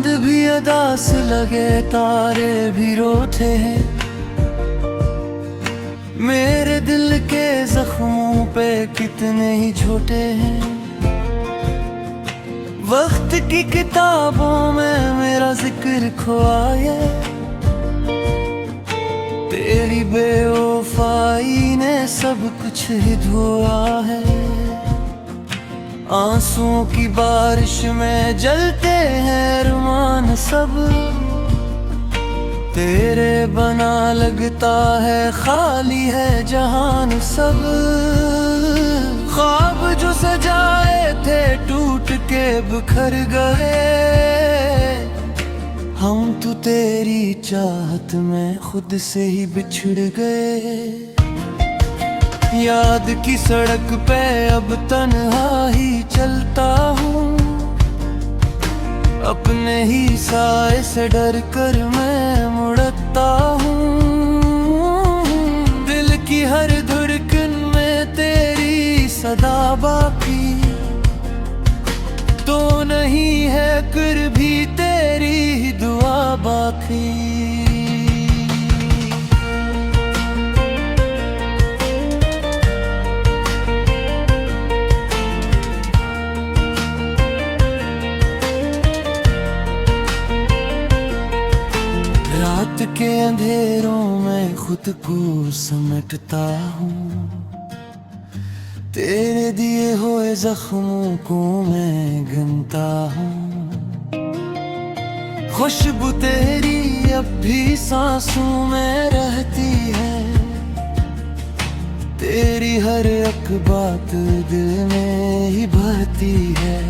चांद भी अदास लगे, तारे भी रोते हैं। मेरे दिल के जख्मों पे कितने ही झूठे हैं। वक्त की किताबों में मेरा जिक्र खोया, तेरी बेवफाई ने सब कुछ ही धोया है। आंसुओं की बारिश में जलते हैं अरमान सब, तेरे बना लगता है खाली है जहान सब। ख्वाब जो सजाए थे टूट के बिखर गए, हम तो तेरी चाहत में खुद से ही बिछड़ गए। याद की सड़क पे अब तन्हा ही चलता हूँ, अपने ही साए से डर कर मैं मुड़ता हूँ। दिल की हर धड़कन में तेरी सदा बाकी तो नहीं है, कर भी तेरी ही दुआ बाकी। रात के अंधेरों में खुद को समेटता हूँ, तेरे दिए हुए जख्मों को मैं गिनता हूँ। खुशबू तेरी अब भी सांसों में रहती है, तेरी हर एक बात दिल में ही बहती है।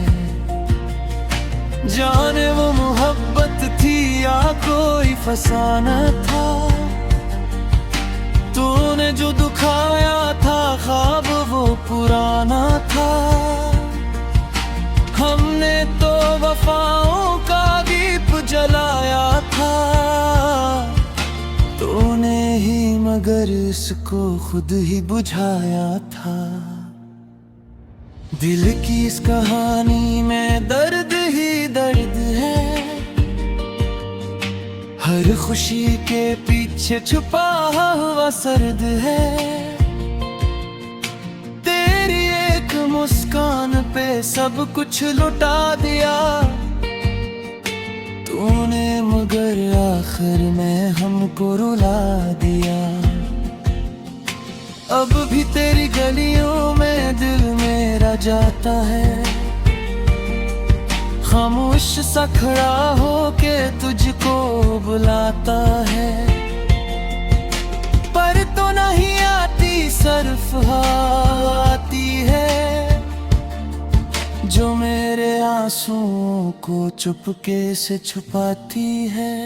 जाने वो मोहब्बत थी या कोई फसाना था, तूने जो दुखाया था ख्वाब वो पुराना था। हमने तो वफाओं का दीप जलाया था, तूने ही मगर इसको खुद ही बुझाया था। दिल की इस कहानी में दर्द ही दर्द है, हर खुशी के पीछे छुपा हुआ सर्द है। तेरी एक मुस्कान पे सब कुछ लुटा दिया तूने, मगर आखिर में हमको रुला दिया। अब भी तेरी गलियों में दिल मेरा जाता है, खामोश सा खड़ा होके तुझको बुलाता है। पर तो नहीं आती सिर्फ आती है, जो मेरे आंसुओं को चुपके से छुपाती है।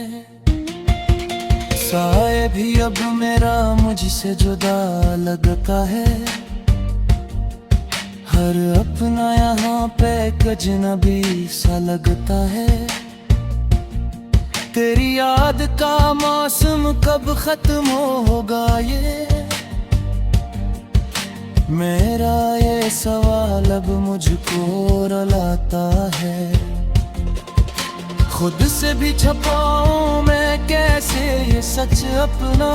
साए भी अब मेरा मुझसे जुदा लगता है, हर अपना यहाँ पे अजनबी सा लगता है। तेरी याद का मौसम कब खत्म होगा ये, मेरा ये सवाल अब मुझको रुलाता है। खुद से भी छुपाऊं मैं कैसे ये सच अपना,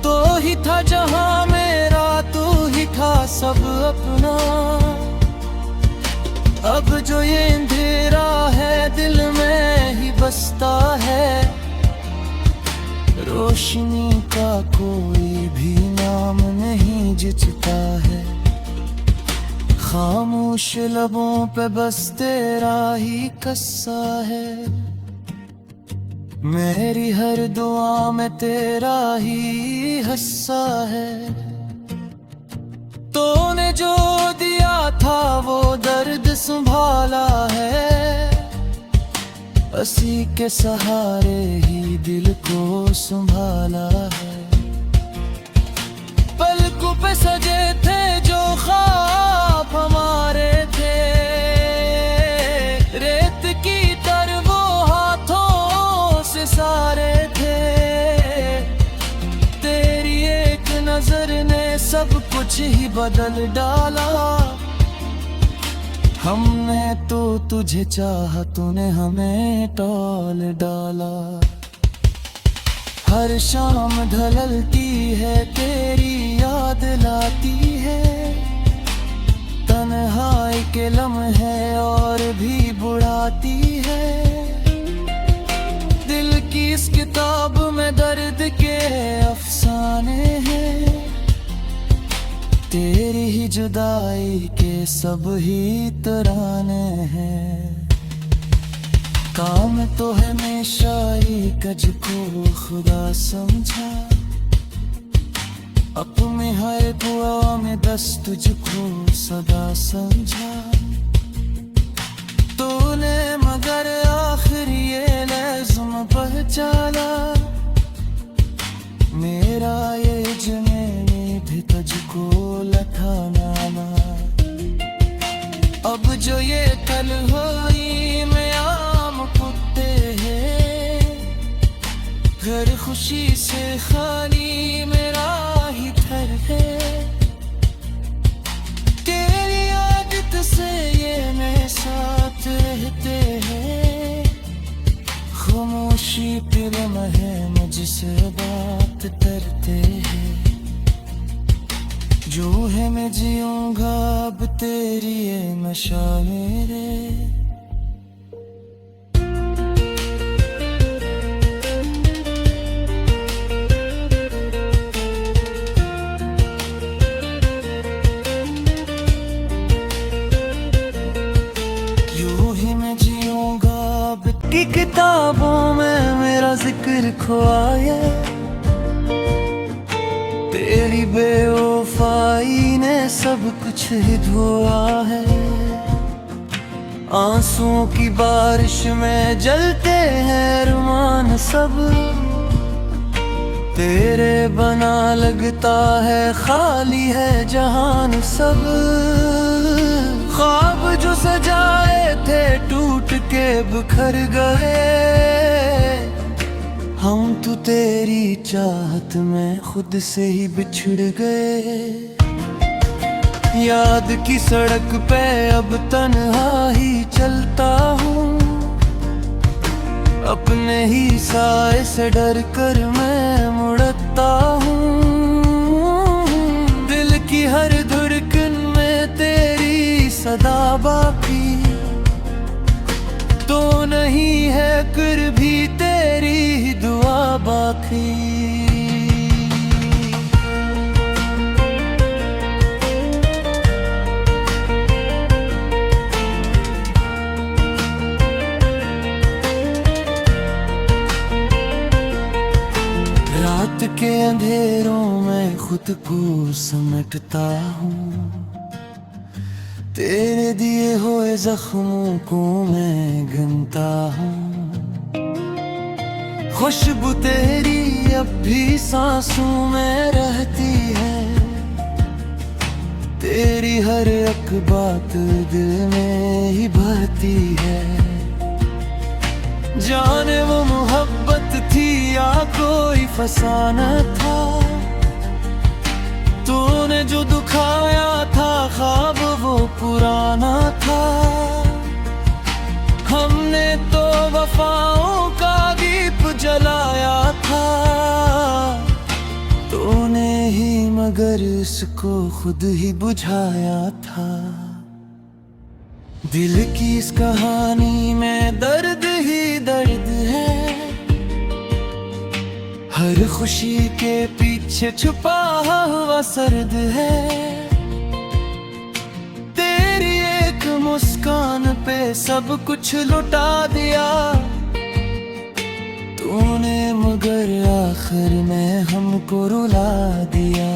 तो ही था जहां मेरा तू ही था सब अपना। अब जो ये अंधेरा है दिल में ही बसता है, रोशनी का कोई भी नाम नहीं जिता है। खामोश लबों पे बस तेरा ही कस्सा है, मेरी हर दुआ में तेरा ही हिस्सा है। तूने जो दिया था वो दर्द संभाला है, उसी के सहारे ही दिल को संभाला है। पलकों पे सजे थे जो ख्वाब हमारे थे, रेत की तरह वो हाथों से सारे थे। तेरी एक नजर ने सब कुछ ही बदल डाला, हम हमने तो तुझे चाहा, तूने हमें टॉल डाला। हर शाम ढलती है तेरी याद लाती है, तन्हाई के लम्हे और भी बुढ़ाती है। दिल की इस किताब में दर्द के अफसाने हैं, तेरी ही जुदाई के सब ही तराने हैं। काम तो है में शायरी कज को खुदा समझा, अपने हर दुआ में दस्त तुझको सदा समझा। तूने मगर आखिर ये लज़्म पहचाना, मेरा ये जमे भी तुझको लठाना। अब जो ये तन्हाई में आम कुत्ते हैं, घर खुशी से खाली मेरा ही घर है। तेरी आदत से ये मेरे साथ रहते हैं, खामोशी पे लम्हे मुझसे बात करते हैं। जो है मैं जीऊंगा अब तेरी ये नशा मेरे। की किताबों में मेरा जिक्र खोया, तेरी बेवफाई ने सब कुछ ही धोआ है। आंसुओं की बारिश में जलते हैं अरमान सब, तेरे बना लगता है खाली है जहान सब। ख्वाब जो सजाए थे टूट के बिखर गए, हम तो तेरी चाहत में खुद से ही बिछड़ गए। याद की सड़क पे अब तन्हा ही चलता हूँ, अपने ही साए से डर कर मैं मुड़ता हूँ। दिल की हर धड़कन में तेरी सदा बाकी, तो नहीं है कर भी तेरी ही दुआ बाकी। रात के अंधेरों में खुद को समेटता हूँ, तेरे दिए हुए जख्मों को मैं गिनता हूँ। खुशबू तेरी अब भी सांसों में रहती है, तेरी हर एक बात दिल में ही बहती है। जाने वो मोहब्बत थी या कोई फसाना था, तूने जो दुखाया था ख्वाब वो पुराना था। हमने तो वफाओं का दीप जलाया था, तूने ही मगर इसको खुद ही बुझाया था। दिल की इस कहानी में दर्द ही दर्द है, हर खुशी के पीछे छुपा हुआ सर्द है। तेरी एक मुस्कान पे सब कुछ लुटा दिया तूने, मगर आखिर में हमको रुला दिया।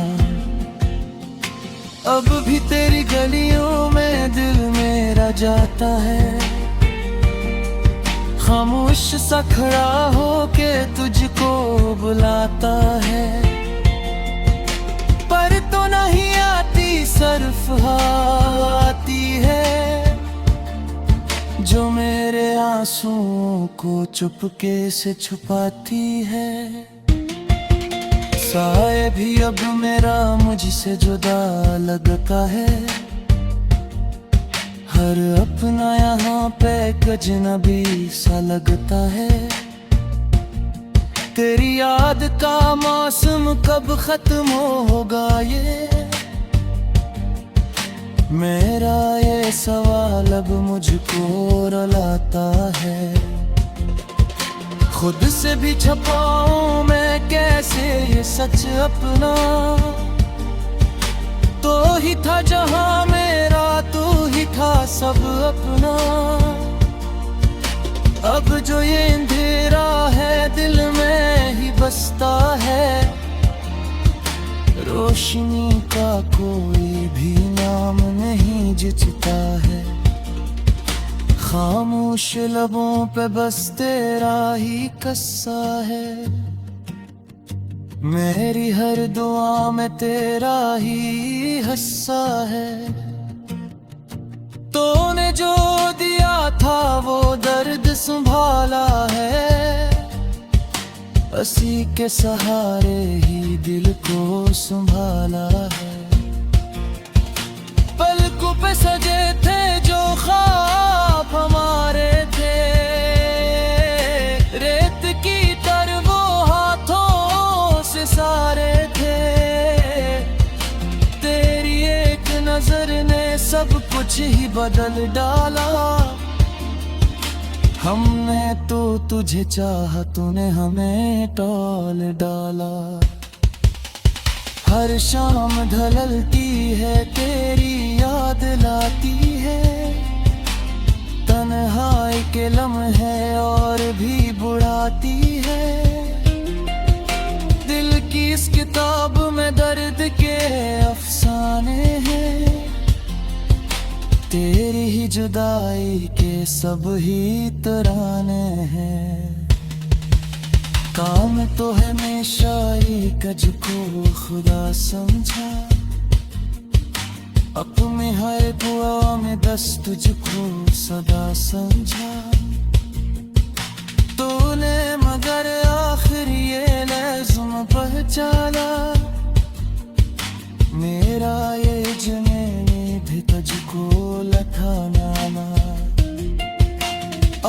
अब भी तेरी गलियों में दिल मेरा जाता है, खामोश सा खड़ा होके तुझको बुलाता है। पर तो नहीं आती सिर्फ आती है, जो मेरे आंसुओं को चुपके से छुपाती है। साए भी अब मेरा मुझसे जुदा लगता है, हर अपना यहाँ पे अजनबी सा लगता है। तेरी याद का मौसम कब खत्म होगा ये मेरा ये सवाल अब मुझको रुलाता है। खुद से भी छुपाऊं मैं कैसे ये सच अपना, तो ही था जहां मेरा, तू ही था सब अपना। अब जो ये अंधेरा है दिल में ही बसता है, रोशनी का कोई भी नाम नहीं जिता है। खामोश लबों पे बस तेरा ही कस्सा है, मेरी हर दुआ में तेरा ही हिस्सा है। तूने जो दिया था वो दर्द संभाला है, उसी के सहारे ही दिल को संभाला है। पलकों पे सजे थे जो ख्वाब हमारे थे, रेत की तरह वो हाथों से सारे थे। तेरी एक नजर ने सब कुछ ही बदल डाला, हमने तो तुझे चाहा, तूने हमें टॉल डाला। हर शाम ढलती है तेरी याद लाती है, तन्हाई के लम्हे और भी बुढ़ाती है। दिल की इस किताब में दर्द के अफसाने हैं, तेरी ही जुदाई के सब ही तराने हैं। काम तो है हमेशा एक को खुदा समझा, अपने हर दुआ में दस तुझको सदा समझा। तूने मगर आखिर ये लज़्म पहचाना, मेरा ये जने भी तुझको लथा नामा।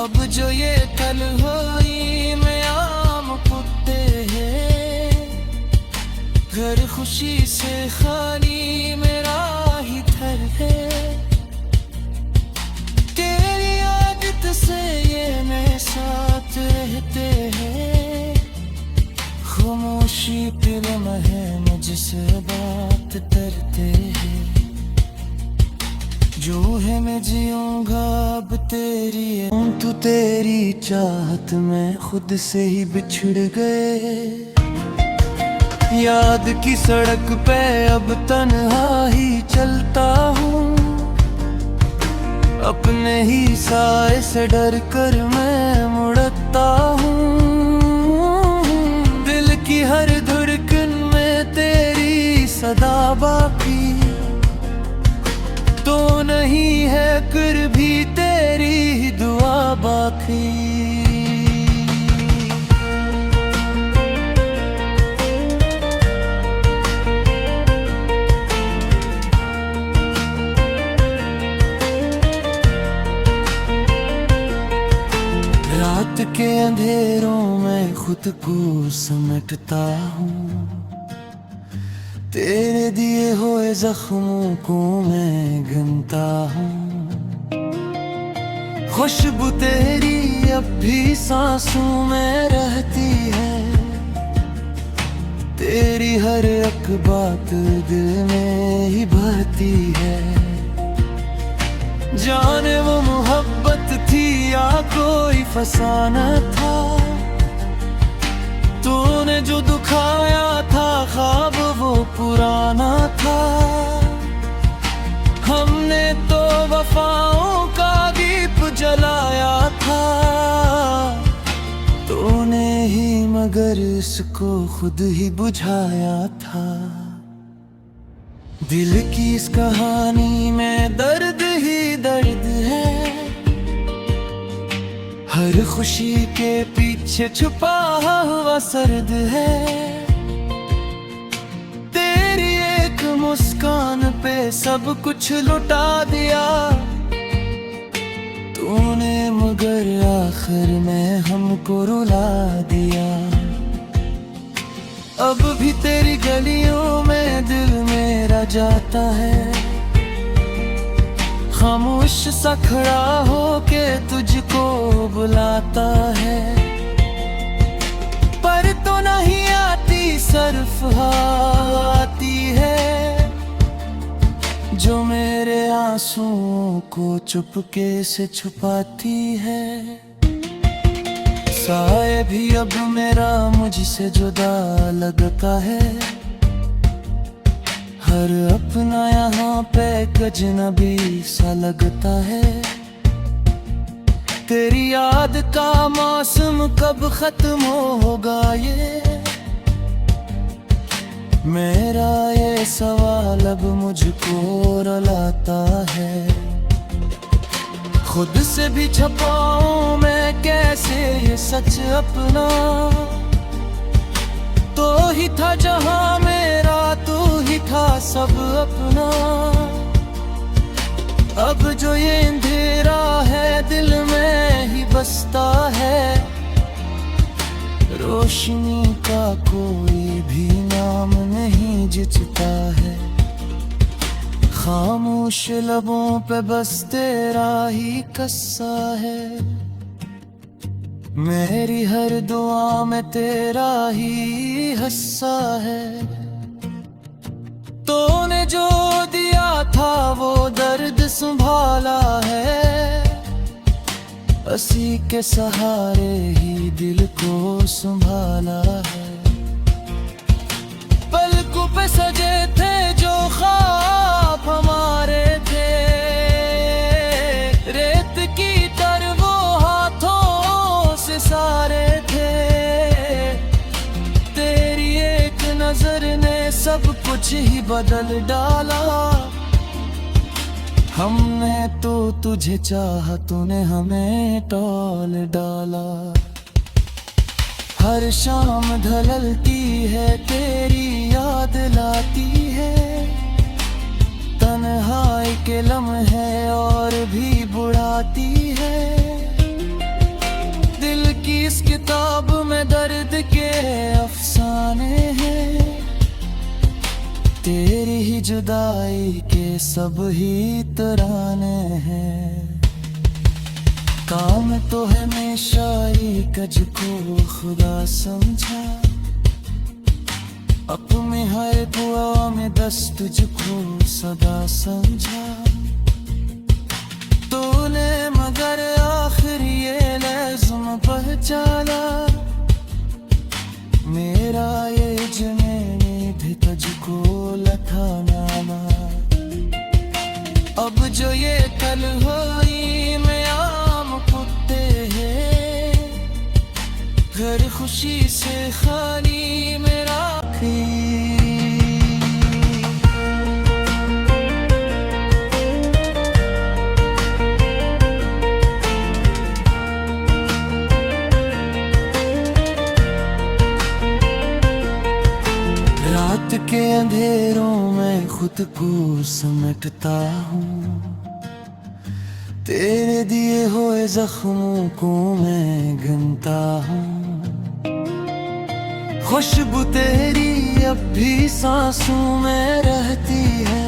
अब जो ये कल होई में आम कुत्ते हैं, घर खुशी से खाली मेरा ही घर है। तेरी आदत से ये मेरे साथ रहते हैं, खामोशी फिल्म है मुझसे बात करते हैं। जो है मैं जीऊंगा अब तेरी, तू तेरी चाहत में खुद से ही बिछड़ गए। याद की सड़क पे अब तन्हा ही चलता हूँ, अपने ही साए से डर कर मैं मुड़ता हूँ। दिल की हर धड़कन में तेरी सदा बाकी, तो नहीं है कर भी तेरी ही दुआ बाकी। रात के अंधेरों में खुद को समेटता हूँ, तेरे दिए हुए जख्मों को मैं गिनता हूँ। खुशबू तेरी अब भी सांसों में रहती है, तेरी हर एक बात दिल में ही बहती है। जाने वो मोहब्बत थी या कोई फसाना था, तूने जो दुखाया था ख्वाब वो पुराना था। हमने तो वफाओं का दीप जलाया था, तूने ही मगर इसको खुद ही बुझाया था। दिल की इस कहानी में दर्द ही दर्द है, हर खुशी के पीछे छुपा हुआ सर्द है। तेरी एक मुस्कान पे सब कुछ लुटा दिया, तूने मगर आखिर में हमको रुला दिया। अब भी तेरी गलियों में दिल मेरा जाता है, खामोश सा खड़ा होके तुझको बुलाता है। पर तो नहीं आती सिर्फ आती है, जो मेरे आंसुओं को चुपके से छुपाती है। साए भी अब मेरा मुझसे जुदा लगता है, हर अपना यहाँ पे अजनबी सा लगता है। तेरी याद का मौसम कब खत्म होगा ये मेरा ये सवाल अब मुझको रुलाता है। खुद से भी छुपाऊं मैं कैसे ये सच अपना, तो ही था जहां मेरा, तू ही था सब अपना। अब जो ये अंधेरा है दिल में ही बसता है, रोशनी का कोई भी नाम नहीं जिता है। खामोश लबों पे बस तेरा ही कस्सा है, मेरी हर दुआ में तेरा ही हिस्सा है। तूने जो दिया था वो दर्द संभाला है, उसी के सहारे ही दिल को संभाला है। पलकों पे सजे थे जो ख्वाब हमारे थे, रेत की तरह वो हाथों से सारे थे। तेरी एक नजर ने सब कुछ ही बदल डाला, हमने तो तुझे चाहा, तूने हमें टोल डाला। हर शाम ढलती है तेरी याद लाती है, तन्हाई के लम्हे और भी बुढ़ाती है। दिल की इस किताब में दर्द के अफसाने हैं, तेरी ही जुदाई के सब ही तराने हैं। काम तो है में शायरी कज को खुदा समझा, अपने हर दुआ में दस्त तुझको सदा समझा। तूने मगर आखिर ये लज़्म पहचाना, मेरा ये जने भी तुझको लठाना। अब जो ये तन्हाई में आम कुत्ते हैं, घर खुशी से खाली मेरा रात के अंधेरों में खुद को समेटता हूँ, तेरे दिए हुए जख्मों को मैं गिनता हूँ। खुशबू तेरी अब भी सांसों में रहती है,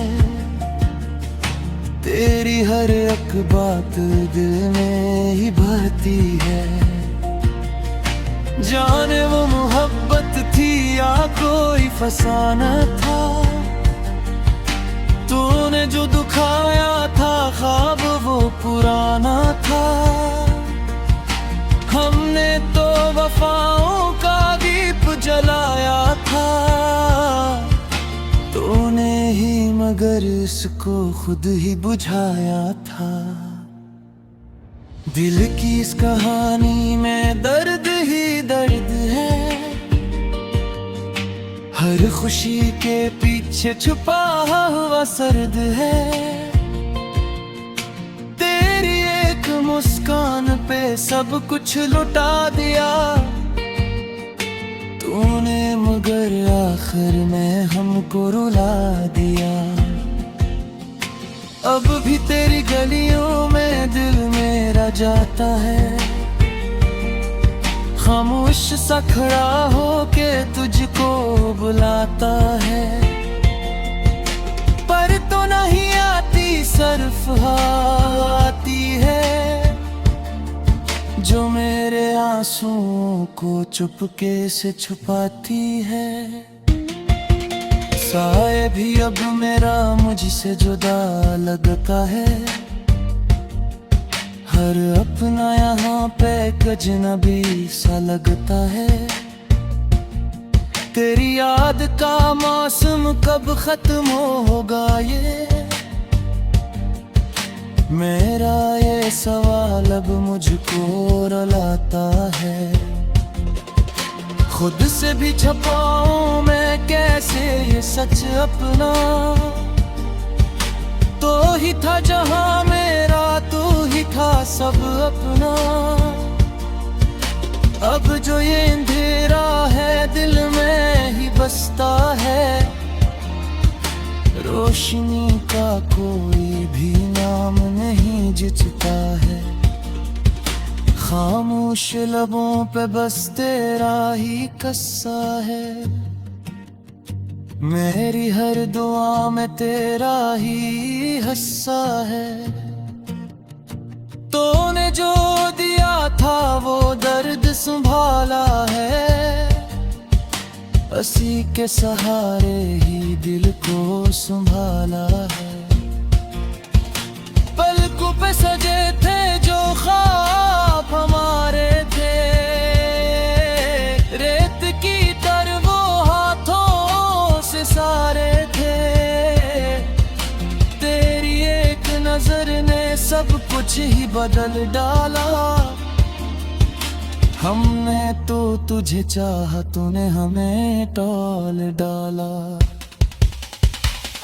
तेरी हर एक बात दिल में ही बहती है। जाने वो मोहब्बत थी या कोई फसाना था, तूने जो दुखाया था ख्वाब वो पुराना था। हमने तो वफाओं का दीप जलाया था, तूने ही मगर इसको खुद ही बुझाया था। दिल की इस कहानी में दर्द ही दर्द है, हर खुशी के पीछे छुपा हुआ सर्द है। तेरी एक मुस्कान पे सब कुछ लुटा दिया, तूने मगर आखिर में हमको रुला दिया। अब भी तेरी गलियों में दिल में मेरा जाता है, खामोश सा खड़ा हो के तुझको बुलाता है। पर तो नहीं आती सिर्फ आती है, जो मेरे आंसुओं को चुपके से छुपाती है। साए भी अब मेरा मुझसे जुदा लगता है, हर अपना यहाँ पे एक अजनबी सा लगता है। तेरी याद का मौसम कब खत्म होगा ये, मेरा ये सवाल अब मुझको रुलाता है। खुद से भी छुपाऊं मैं कैसे ये सच अपना, तो ही था जहां मेरा, तू ही था सब अपना। अब जो ये अंधेरा है दिल में ही बसता है, रोशनी का कोई भी नाम नहीं जिता है। खामोश लबों पे बस तेरा ही कस्सा है, मेरी हर दुआ में तेरा ही हिस्सा है। तूने जो दिया था वो दर्द संभाला है, उसी के सहारे ही दिल को संभाला है। पलकों पे सजे थे जो ख्वाब हमारे थे, रेत की तरह वो हाथों से सारे थे। तेरी एक नजर ने सब कुछ ही बदल डाला, हमने तो तुझे चाहा, तूने हमें टॉल डाला।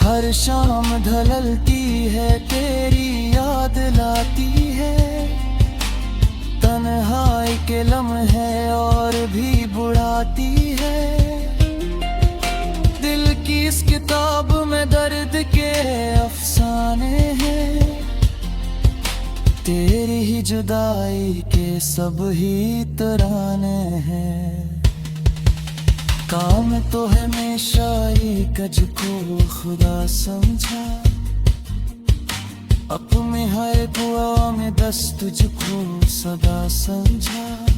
हर शाम ढलती है तेरी याद लाती है, तन्हाई के लम्हे और भी बुढ़ाती है। दिल की इस किताब में दर्द के अफसाने हैं, तेरी ही जुदाई के सब ही तराने हैं। काम तो है हमेशा एक को खुदा समझा, अपने हर दुआ में दस्त तुझको सदा समझा।